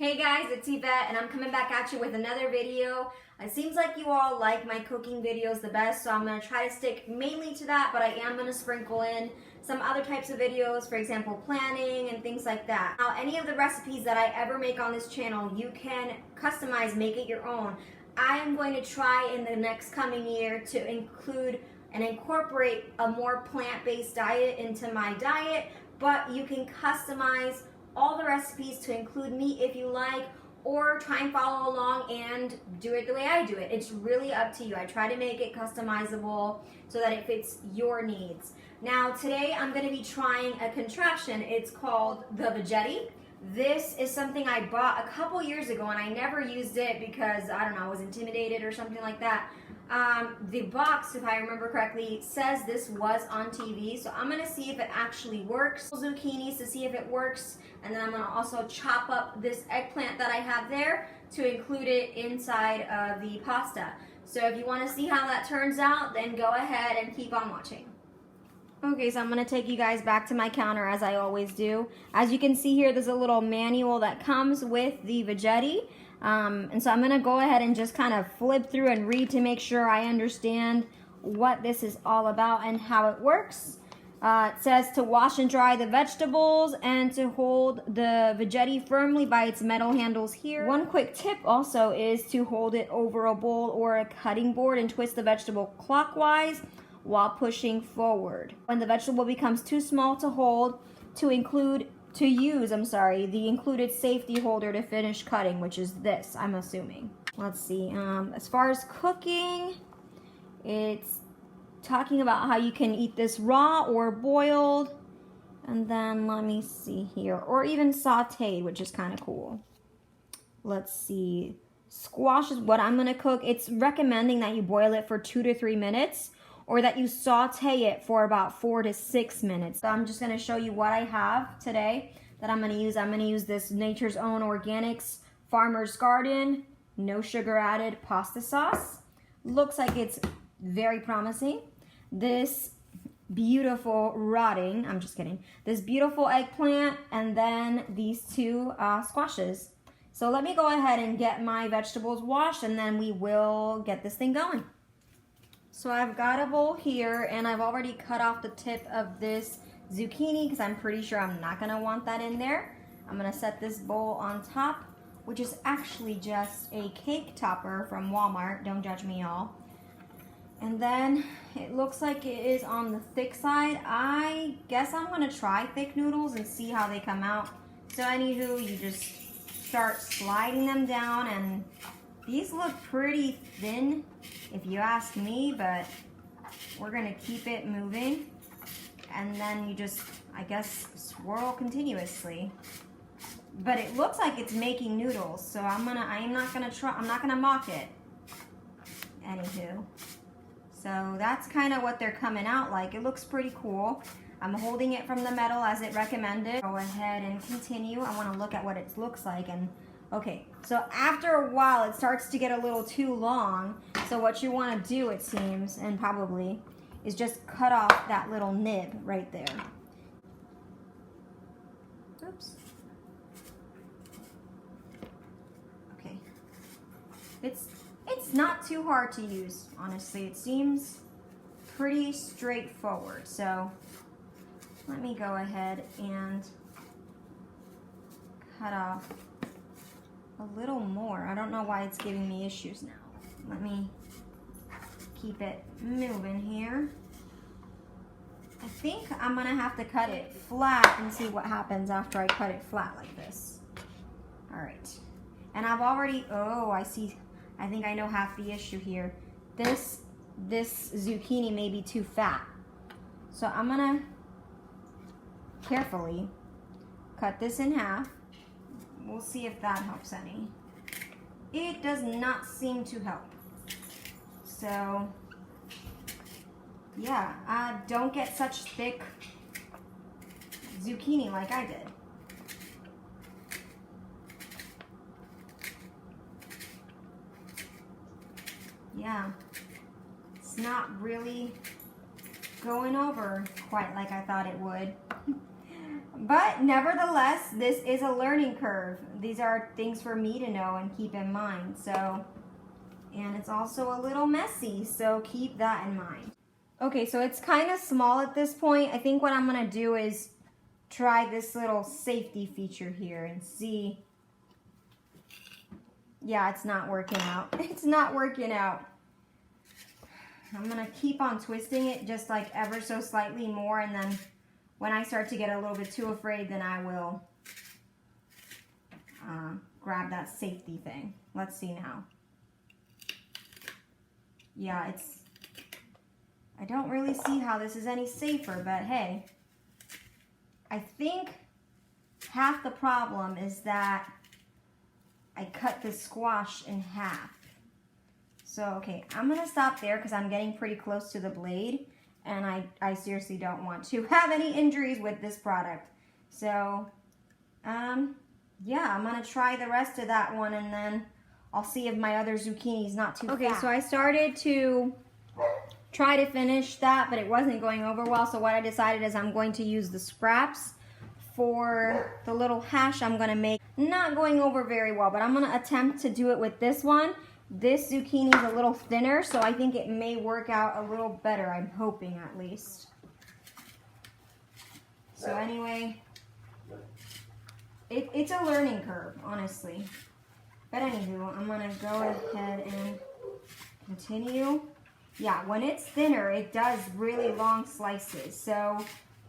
Hey guys, it's Yvette and I'm coming back at you with another video. It seems like you all like my cooking videos the best, so I'm going to try to stick mainly to that, but I am going to sprinkle in some other types of videos, for example, planning and things like that. Now, any of the recipes that I ever make on this channel, you can customize, make it your own. I am going to try in the next coming year to include and incorporate a more plant-based diet into my diet, but you can customize all the recipes to include meat if you like, or try and follow along and do it the way I do it. It's really up to you. I try to make it customizable so that it fits your needs. Now today I'm going to be trying a contraption. It's called the vegetti. This is something I bought a couple years ago and I never used it because, I don't know, I was intimidated or something like that. The box, if I remember correctly, says this was on TV, so I'm going to see if it actually works. Zucchinis to see if it works, and then I'm going to also chop up this eggplant that I have there to include it inside of the pasta. So if you want to see how that turns out, then go ahead and keep on watching. Okay, so I'm going to take you guys back to my counter as I always do. As you can see here, there's a little manual that comes with the vegetti. And so I'm going to go ahead and just kind of flip through and read to make sure I understand what this is all about and how it works. It says to wash and dry the vegetables and to hold the vegetti firmly by its metal handles here. One quick tip also is to hold it over a bowl or a cutting board and twist the vegetable clockwise while pushing forward. When the vegetable becomes too small to hold, use the included safety holder to finish cutting, which is this, I'm assuming. Let's see, as far as cooking, it's talking about how you can eat this raw or boiled, and then let me see here, or even sauteed, which is kind of cool. Let's see, squash is what I'm gonna cook. It's recommending that you boil it for 2 to 3 minutes, or that you saute it for about 4 to 6 minutes. So I'm just gonna show you what I have today that I'm gonna use. I'm gonna use this Nature's Own Organics Farmer's Garden, no sugar added pasta sauce. Looks like it's very promising. This beautiful this beautiful eggplant, and then these two squashes. So let me go ahead and get my vegetables washed and then we will get this thing going. So I've got a bowl here and I've already cut off the tip of this zucchini because I'm pretty sure I'm not gonna want that in there. I'm gonna set this bowl on top, which is actually just a cake topper from Walmart. Don't judge me, y'all. And then it looks like it is on the thick side. I guess I'm gonna try thick noodles and see how they come out. So anywho, you just start sliding them down, and these look pretty thin if you ask me, but we're gonna keep it moving. And then you just, I guess, swirl continuously. But it looks like it's making noodles, so I'm not gonna mock it. Anywho. So that's kind of what they're coming out like. It looks pretty cool. I'm holding it from the metal as it recommended. Go ahead and continue. I want to look at what it looks like. And okay, so after a while it starts to get a little too long. So what you want to do, it seems, and probably, is just cut off that little nib right there. Oops. Okay. It's not too hard to use, honestly. It seems pretty straightforward. So let me go ahead and cut off a little more. I don't know why it's giving me issues now. Let me keep it moving here. I think I'm gonna have to cut it flat and see what happens after I cut it flat like this. All right. And I've already, oh, I see. I think I know half the issue here. This zucchini may be too fat. So I'm gonna carefully cut this in half. We'll see if that helps any. It does not seem to help. So yeah, don't get such thick zucchini like I did. Yeah, it's not really going over quite like I thought it would. But nevertheless, this is a learning curve. These are things for me to know and keep in mind. So, and it's also a little messy, so keep that in mind. Okay, so it's kind of small at this point. I think what I'm gonna do is try this little safety feature here and see. Yeah, it's not working out. It's not working out. I'm gonna keep on twisting it just like ever so slightly more, and then when I start to get a little bit too afraid, then I will grab that safety thing. Let's see now. Yeah, I don't really see how this is any safer, but hey, I think half the problem is that I cut the squash in half. So, okay, I'm gonna stop there because I'm getting pretty close to the blade, and I seriously don't want to have any injuries with this product. So, yeah, I'm gonna try the rest of that one, and then I'll see if my other zucchini is not too fat. Okay, so I started to try to finish that, but it wasn't going over well, so what I decided is I'm going to use the scraps for the little hash I'm gonna make. Not going over very well, but I'm gonna attempt to do it with this one. This zucchini is a little thinner, so I think it may work out a little better. I'm hoping, at least. So anyway, it's a learning curve, honestly. But anywho, I'm gonna go ahead and continue. Yeah, when it's thinner, it does really long slices. So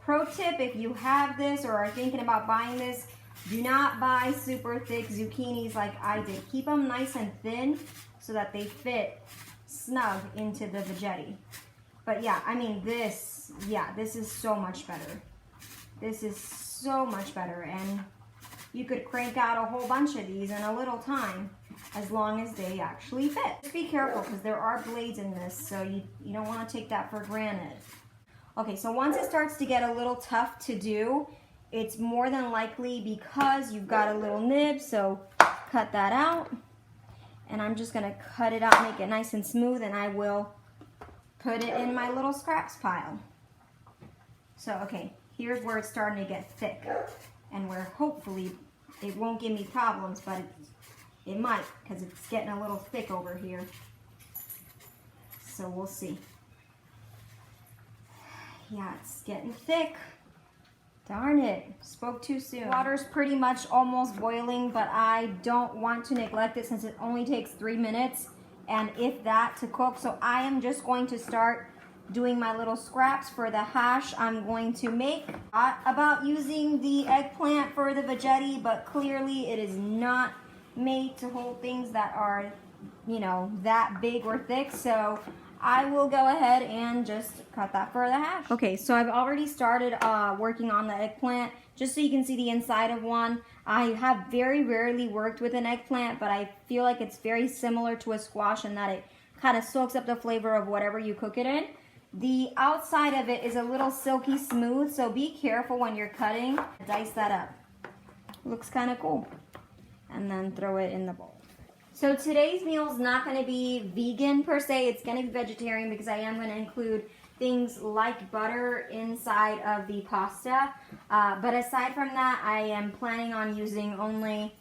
pro tip, if you have this or are thinking about buying this, do not buy super thick zucchinis like I did. Keep them nice and thin so that they fit snug into the vegetti. But yeah, I mean this is so much better. This is so much better, and you could crank out a whole bunch of these in a little time as long as they actually fit. Just be careful because there are blades in this, so you don't want to take that for granted. Okay, so once it starts to get a little tough to do, it's more than likely because you've got a little nib, so cut that out. And I'm just gonna cut it out, make it nice and smooth, and I will put it in my little scraps pile. So, okay, here's where it's starting to get thick, and where hopefully it won't give me problems, but it might, because it's getting a little thick over here. So we'll see. Yeah, it's getting thick. Darn it, spoke too soon. Water's pretty much almost boiling, but I don't want to neglect it since it only takes 3 minutes, and if that, to cook. So I am just going to start doing my little scraps for the hash I'm going to make. Thought about using the eggplant for the vegetti, but clearly it is not made to hold things that are, you know, that big or thick. So I will go ahead and just cut that for the hash. Okay, so I've already started working on the eggplant, just so you can see the inside of one. I have very rarely worked with an eggplant, but I feel like it's very similar to a squash in that it kind of soaks up the flavor of whatever you cook it in. The outside of it is a little silky smooth, so be careful when you're cutting. Dice that up. Looks kind of cool. And then throw it in the bowl. So today's meal is not going to be vegan per se, it's going to be vegetarian because I am going to include things like butter inside of the pasta. But aside from that, I am planning on using only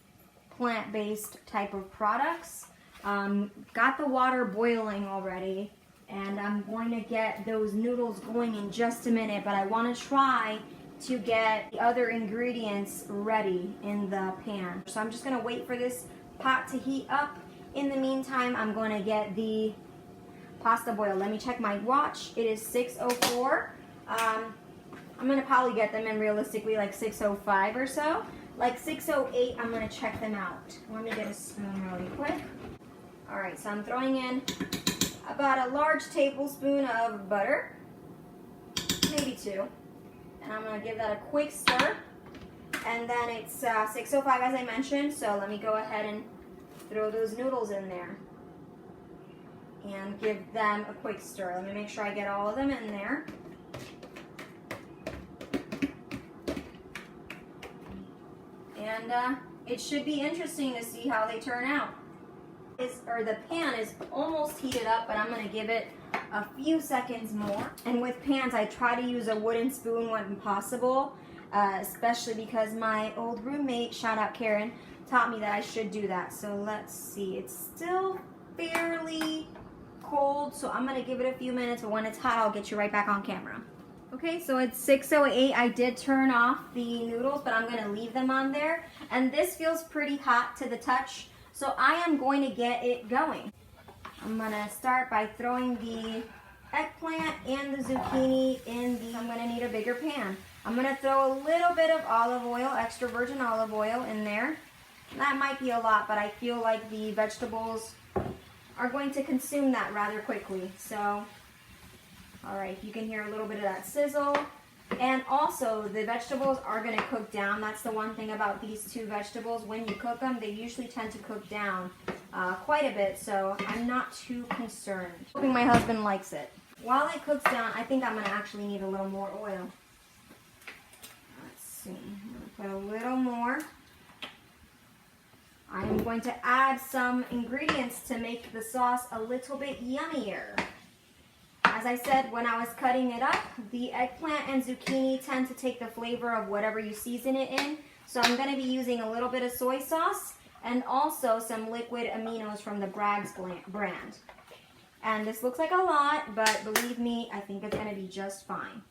plant-based type of products. Got the water boiling already, and I'm going to get those noodles going in just a minute, but I want to try to get the other ingredients ready in the pan. So I'm just going to wait for this pot to heat up. In the meantime, I'm going to get the pasta boiled. Let me check my watch. It is 6:04. I'm going to probably get them in realistically like 6:05 or so. Like 6:08, I'm going to check them out. Let me get a spoon really quick. Alright, so I'm throwing in about a large tablespoon of butter, maybe 2. And I'm going to give that a quick stir. And then it's 6:05 as I mentioned, so let me go ahead and throw those noodles in there and give them a quick stir. Let me make sure I get all of them in there. And it should be interesting to see how they turn out. The pan is almost heated up, but I'm going to give it a few seconds more. And with pans, I try to use a wooden spoon when possible. especially because my old roommate, shout out Karen, taught me that I should do that. So let's see, it's still fairly cold, so I'm gonna give it a few minutes, but when it's hot, I'll get you right back on camera. Okay, so it's 6:08. I did turn off the noodles, but I'm gonna leave them on there. And this feels pretty hot to the touch, so I am going to get it going. I'm gonna start by throwing the eggplant and the zucchini in the, I'm gonna need a bigger pan. I'm gonna throw a little bit of olive oil, extra virgin olive oil in there. That might be a lot, but I feel like the vegetables are going to consume that rather quickly. So, all right, you can hear a little bit of that sizzle. And also, the vegetables are gonna cook down. That's the one thing about these two vegetables. When you cook them, they usually tend to cook down quite a bit, so I'm not too concerned. Hoping my husband likes it. While it cooks down, I think I'm gonna actually need a little more oil. Let's see, I'm gonna put a little more. I am going to add some ingredients to make the sauce a little bit yummier. As I said, when I was cutting it up, the eggplant and zucchini tend to take the flavor of whatever you season it in. So I'm going to be using a little bit of soy sauce and also some liquid aminos from the Bragg's brand. And this looks like a lot, but believe me, I think it's going to be just fine.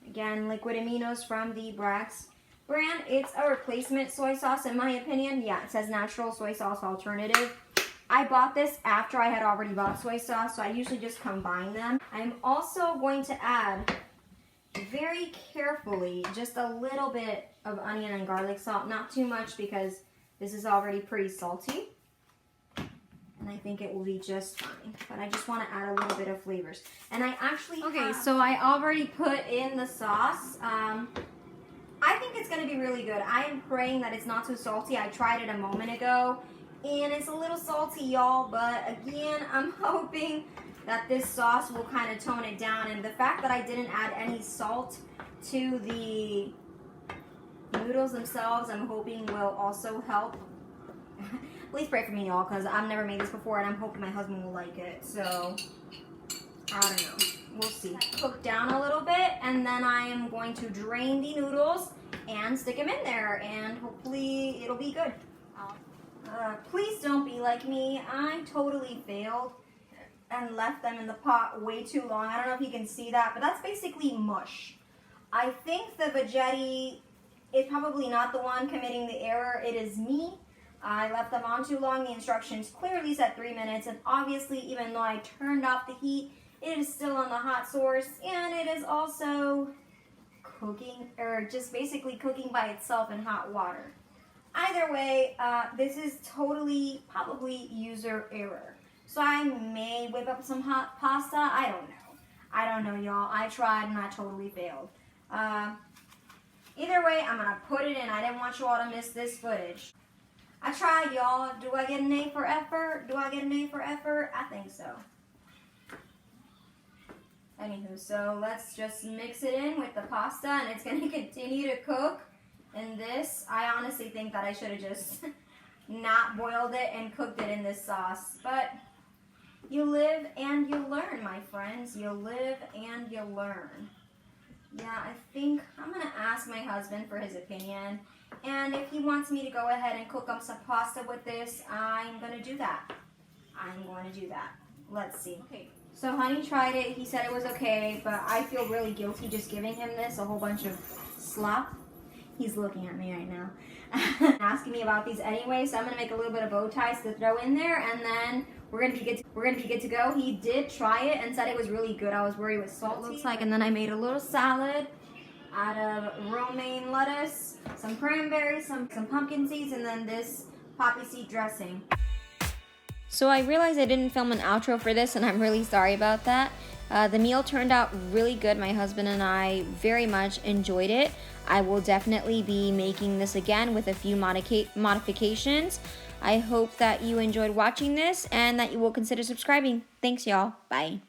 Again, liquid aminos from the Bragg's brand. It's a replacement soy sauce in my opinion. Yeah, it says natural soy sauce alternative. I bought this after I had already bought soy sauce, so I usually just combine them. I'm also going to add, very carefully, just a little bit of onion and garlic salt. Not too much because this is already pretty salty. And I think it will be just fine. But I just want to add a little bit of flavors. And I actually so I already put in the sauce. I think it's going to be really good. I am praying that it's not too salty. I tried it a moment ago. And it's a little salty, y'all, but again, I'm hoping that this sauce will kind of tone it down. And the fact that I didn't add any salt to the noodles themselves, I'm hoping will also help. Please pray for me, y'all, because I've never made this before, and I'm hoping my husband will like it. So, I don't know. We'll see. Cook down a little bit, and then I am going to drain the noodles and stick them in there, and hopefully it'll be good. Please don't be like me. I totally failed and left them in the pot way too long. I don't know if you can see that, but that's basically mush. I think the vegetti is probably not the one committing the error. It is me. I left them on too long. The instructions clearly said 3 minutes, and obviously, even though I turned off the heat, it is still on the hot source, and it is also cooking, or just basically cooking by itself in hot water. Either way, this is totally probably user error. So I may whip up some hot pasta. I don't know. I don't know, y'all. I tried and I totally failed. Either way, I'm going to put it in. I didn't want you all to miss this footage. I tried, y'all. Do I get an A for effort? Do I get an A for effort? I think so. Anywho, so let's just mix it in with the pasta, and it's going to continue to cook. In this, I honestly think that I should have just not boiled it and cooked it in this sauce. But you live and you learn, my friends. You live and you learn. Yeah, I think I'm going to ask my husband for his opinion. And if he wants me to go ahead and cook up some pasta with this, I'm going to do that. I'm going to do that. Let's see. Okay. So honey tried it. He said it was okay, but I feel really guilty just giving him this, a whole bunch of slop. He's looking at me right now. Asking me about these anyway, so I'm going to make a little bit of bow ties to throw in there, and then we're going to be good to go. He did try it and said it was really good. I was worried it was salty. It looks like, and then I made a little salad out of romaine lettuce, some cranberries, some pumpkin seeds, and then this poppy seed dressing. So I realized I didn't film an outro for this, and I'm really sorry about that. The meal turned out really good. My husband and I very much enjoyed it. I will definitely be making this again with a few modifications. I hope that you enjoyed watching this and that you will consider subscribing. Thanks, y'all. Bye.